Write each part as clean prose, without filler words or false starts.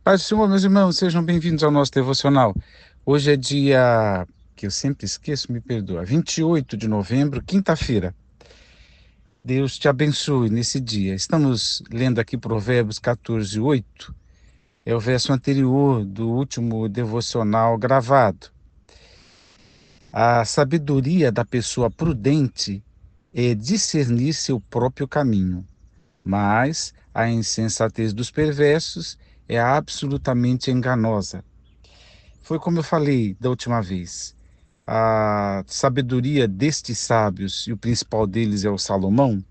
Paz do Senhor, meus irmãos, sejam bem-vindos ao nosso devocional. Hoje é dia, que eu sempre esqueço, me perdoa, 28 de novembro, quinta-feira. Deus te abençoe nesse dia. Estamos lendo aqui Provérbios 14:8. É o verso anterior do último devocional gravado. A sabedoria da pessoa prudente é discernir seu próprio caminho, mas a insensatez dos perversos é absolutamente enganosa. Foi como eu falei da última vez. A sabedoria destes sábios, e o principal deles é o Salomão,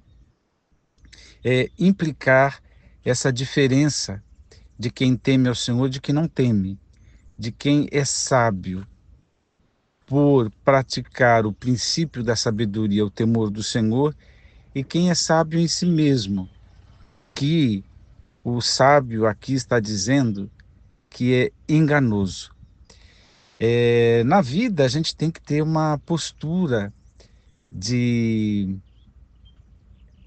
é implicar essa diferença de quem teme ao Senhor e de quem não teme, de quem é sábio por praticar o princípio da sabedoria, o temor do Senhor, e quem é sábio em si mesmo, que o sábio aqui está dizendo que é enganoso. Na vida, a gente tem que ter uma postura de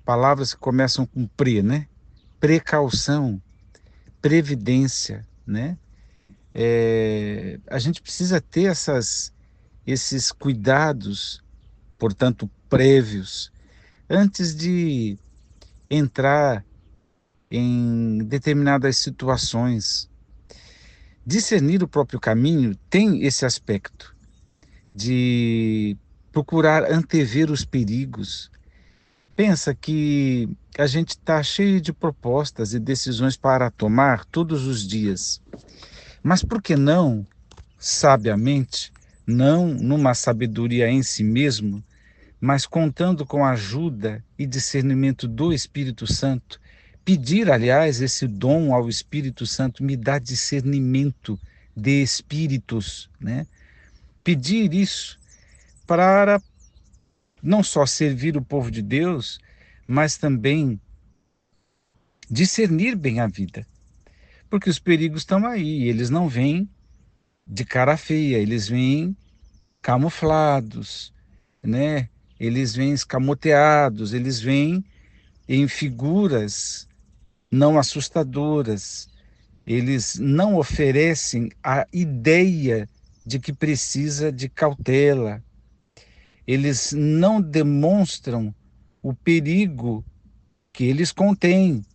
palavras que começam com pre, né? Precaução, previdência, né? A gente precisa ter esses cuidados, portanto, prévios, antes de entrar em determinadas situações. Discernir o próprio caminho tem esse aspecto de procurar antever os perigos. Pensa que a gente está cheio de propostas e decisões para tomar todos os dias, mas por que não, sabiamente, não numa sabedoria em si mesmo, mas contando com a ajuda e discernimento do Espírito Santo, pedir, aliás, esse dom ao Espírito Santo, me dá discernimento de espíritos, né? Pedir isso para não só servir o povo de Deus, mas também discernir bem a vida. Porque os perigos estão aí, eles não vêm de cara feia, eles vêm camuflados, né? Eles vêm escamoteados, eles vêm em figuras não assustadoras. Eles não oferecem a ideia de que precisa de cautela. Eles não demonstram o perigo que eles contêm.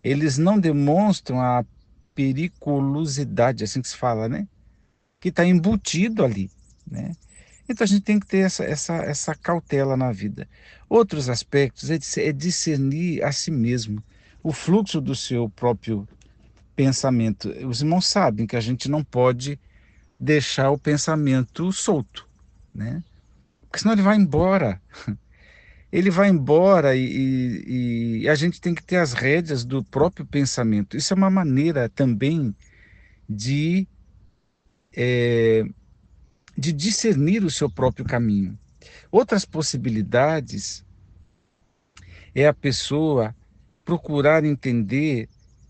Eles não demonstram a periculosidade, assim que se fala, né? Que está embutido ali, né? Então a gente tem que ter essa cautela na vida. Outros aspectos é discernir a si mesmo, o fluxo do seu próprio pensamento. Os irmãos sabem que a gente não pode deixar o pensamento solto, né? Porque senão ele vai embora. Ele vai embora e a gente tem que ter as rédeas do próprio pensamento. Isso é uma maneira também de, eh, de discernir o seu próprio caminho. Outras possibilidades é a pessoa procurar entender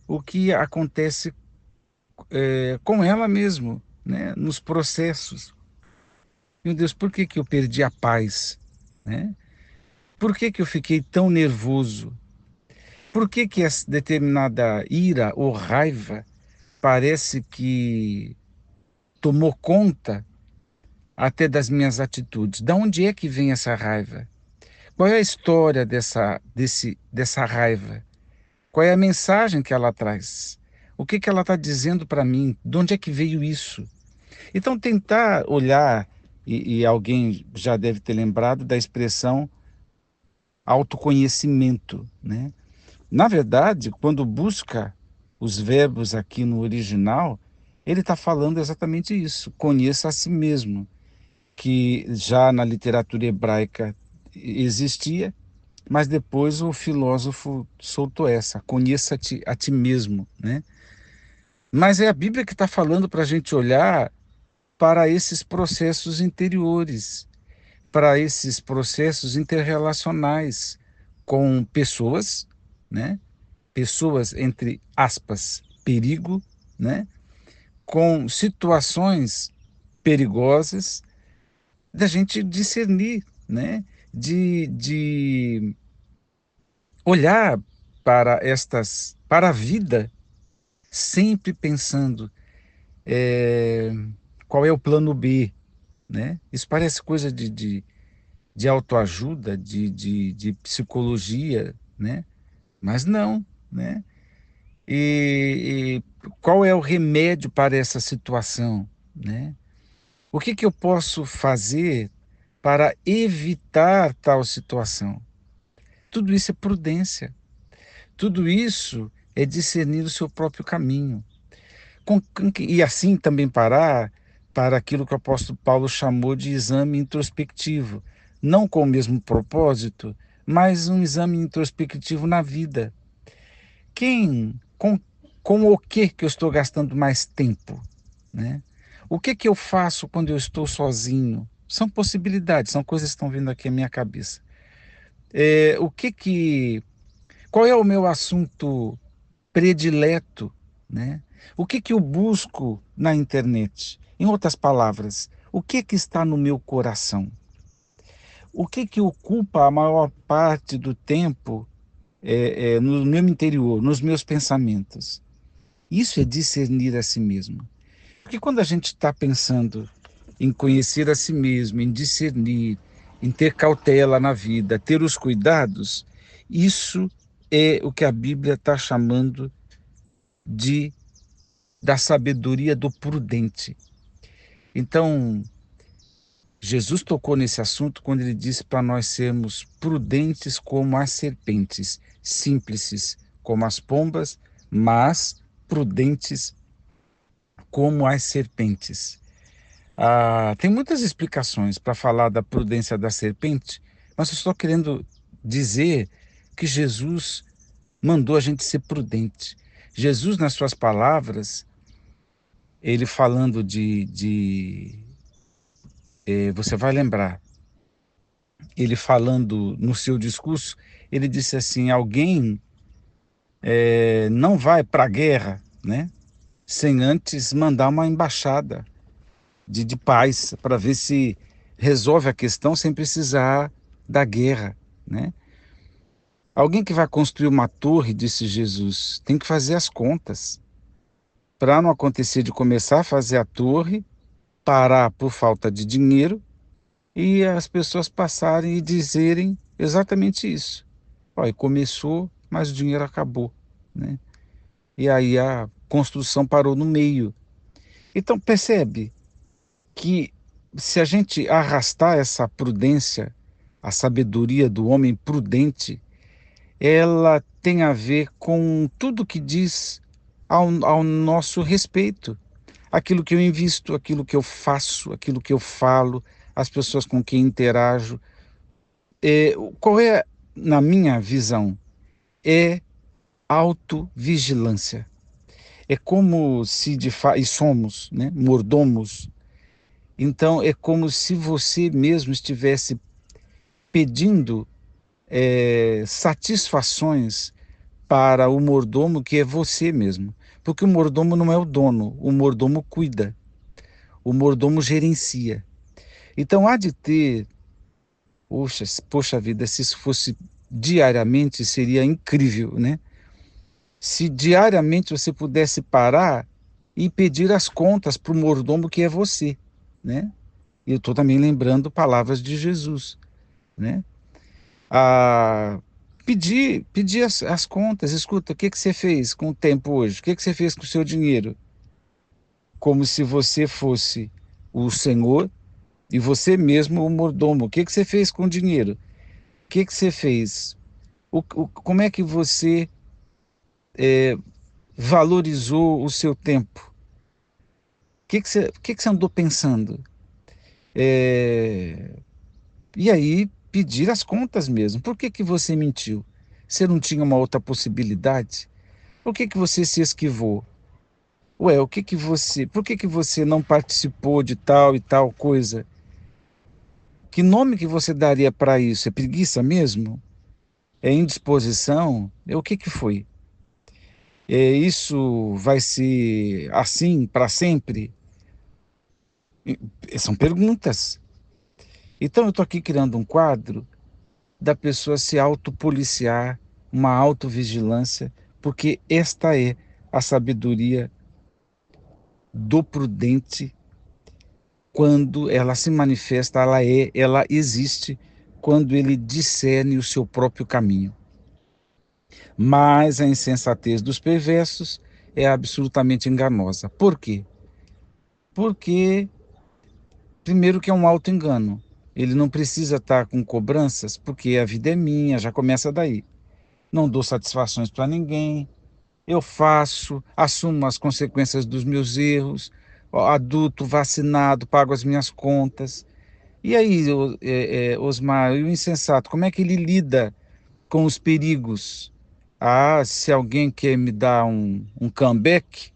o que acontece com ela mesmo, né? Nos processos. Meu Deus, por que que eu perdi a paz? Né? Por que que eu fiquei tão nervoso? Por que que essa determinada ira ou raiva parece que tomou conta até das minhas atitudes? Da onde é que vem essa raiva? Qual é a história dessa raiva? Qual é a mensagem que ela traz? O que que ela está dizendo para mim? De onde é que veio isso? Então, tentar olhar, e alguém já deve ter lembrado da expressão autoconhecimento, né? Na verdade, quando busca os verbos aqui no original, ele está falando exatamente isso, conheça a si mesmo, que já na literatura hebraica existia, mas depois o filósofo soltou essa, conheça-te a ti mesmo, né? Mas é a Bíblia que está falando para a gente olhar para esses processos interiores, para esses processos interrelacionais com pessoas, né? Pessoas, entre aspas, perigo, né? Com situações perigosas, da gente discernir, né? De olhar para a vida sempre pensando eh, qual é o plano B, né? Isso parece coisa de autoajuda, de psicologia, né? Mas não, né? E qual é o remédio para essa situação, né? O que que eu posso fazer para evitar tal situação? Tudo isso é prudência. Tudo isso é discernir o seu próprio caminho. E assim também parar para aquilo que o apóstolo Paulo chamou de exame introspectivo, não com o mesmo propósito, mas um exame introspectivo na vida. Quem, com o que eu estou gastando mais tempo, né? O que eu faço quando eu estou sozinho? São possibilidades, são coisas que estão vindo aqui à minha cabeça. É, qual é o meu assunto predileto, né? O que eu busco na internet? Em outras palavras, o que está no meu coração? O que ocupa a maior parte do tempo no meu interior, nos meus pensamentos? Isso é discernir a si mesmo. Porque quando a gente está pensando em conhecer a si mesmo, em discernir, em ter cautela na vida, ter os cuidados, isso é o que a Bíblia está chamando de da sabedoria do prudente. Então, Jesus tocou nesse assunto quando ele disse para nós sermos prudentes como as serpentes, simples como as pombas, mas prudentes como as serpentes. Tem muitas explicações para falar da prudência da serpente, mas eu estou querendo dizer que Jesus mandou a gente ser prudente. Jesus, nas suas palavras, ele falando você vai lembrar, ele falando no seu discurso, ele disse assim: alguém não vai para a guerra, né, sem antes mandar uma embaixada de paz para ver se resolve a questão sem precisar da guerra, né? Alguém que vai construir uma torre, disse Jesus, tem que fazer as contas para não acontecer de começar a fazer a torre, parar por falta de dinheiro e as pessoas passarem e dizerem exatamente isso. Olha, começou, mas o dinheiro acabou, né? E aí a construção parou no meio. Então percebe que se a gente arrastar essa prudência, a sabedoria do homem prudente, ela tem a ver com tudo que diz ao nosso respeito. Aquilo que eu invisto, aquilo que eu faço, aquilo que eu falo, as pessoas com quem interajo. Qual é, na minha visão, é autovigilância. É como se e somos, né, mordomos. Então é como se você mesmo estivesse pedindo satisfações para o mordomo que é você mesmo. Porque o mordomo não é o dono, o mordomo cuida, o mordomo gerencia. Então há de ter, poxa vida, se isso fosse diariamente seria incrível, né? Se diariamente você pudesse parar e pedir as contas para o mordomo que é você, né? E eu estou também lembrando palavras de Jesus, né? A pedir as contas, escuta, o que que você fez com o tempo hoje? O que que você fez com o seu dinheiro? Como se você fosse o Senhor e você mesmo o mordomo. O que que você fez com o dinheiro? O que que você fez? Como é que você valorizou o seu tempo? O que que você andou pensando? É, E aí pedir as contas mesmo. Por que que você mentiu? Você não tinha uma outra possibilidade? Por que que você se esquivou? Ué, por que que você não participou de tal e tal coisa? Que nome que você daria para isso? É preguiça mesmo? É indisposição? O que que foi? Isso vai ser assim para sempre? São perguntas. Então eu estou aqui criando um quadro da pessoa se autopoliciar, uma autovigilância, porque esta é a sabedoria do prudente, quando ela se manifesta, ela existe quando ele discerne o seu próprio caminho. Mas a insensatez dos perversos é absolutamente enganosa. Por quê? Porque, primeiro, que é um auto-engano. Ele não precisa estar com cobranças, porque a vida é minha, já começa daí. Não dou satisfações para ninguém, eu faço, assumo as consequências dos meus erros, adulto, vacinado, pago as minhas contas. E aí, Osmar, e o insensato, como é que ele lida com os perigos? Ah, se alguém quer me dar um comeback,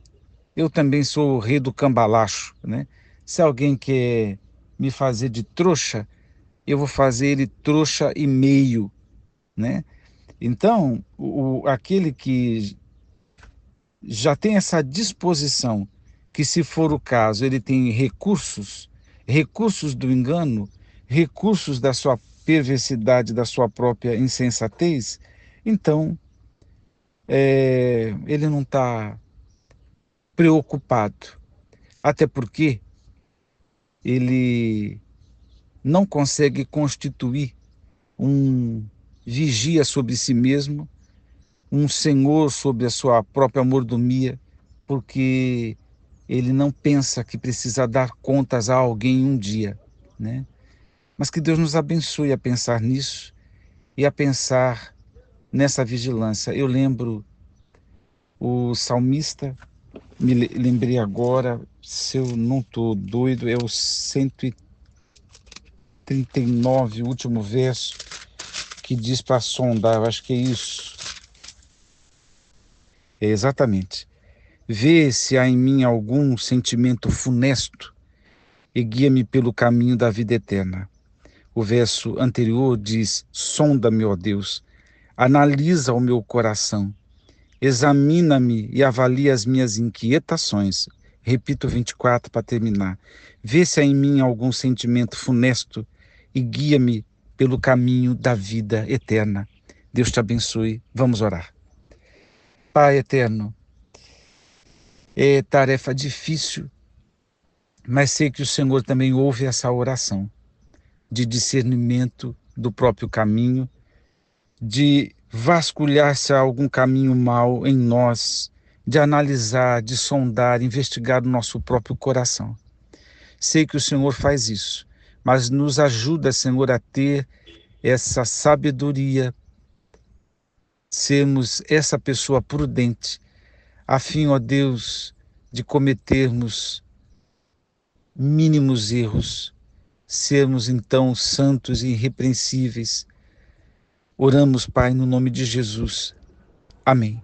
eu também sou o rei do cambalacho, né? Se alguém quer me fazer de trouxa, eu vou fazer ele trouxa e meio, né? Então, aquele que já tem essa disposição, que se for o caso, ele tem recursos, recursos do engano, recursos da sua perversidade, da sua própria insensatez, então ele não está preocupado. Até porque ele não consegue constituir um vigia sobre si mesmo, um senhor sobre a sua própria mordomia, porque ele não pensa que precisa dar contas a alguém um dia, né? Mas que Deus nos abençoe a pensar nisso e a pensar nessa vigilância. Eu lembro o salmista, lembrei agora, se eu não estou doido, é o 139, o último verso, que diz para sondar, eu acho que é isso. É exatamente. Vê se há em mim algum sentimento funesto e guia-me pelo caminho da vida eterna. O verso anterior diz: sonda-me, ó Deus, analisa o meu coração, examina-me e avalia as minhas inquietações. Repito 24 para terminar. Vê se há em mim algum sentimento funesto e guia-me pelo caminho da vida eterna. Deus te abençoe. Vamos orar. Pai eterno, é tarefa difícil, mas sei que o Senhor também ouve essa oração de discernimento do próprio caminho, de vasculhar se há algum caminho mau em nós, de analisar, de sondar, investigar o nosso próprio coração. Sei que o Senhor faz isso, mas nos ajuda, Senhor, a ter essa sabedoria, sermos essa pessoa prudente, a fim, ó Deus, de cometermos mínimos erros, sermos então santos e irrepreensíveis. Oramos, Pai, no nome de Jesus. Amém.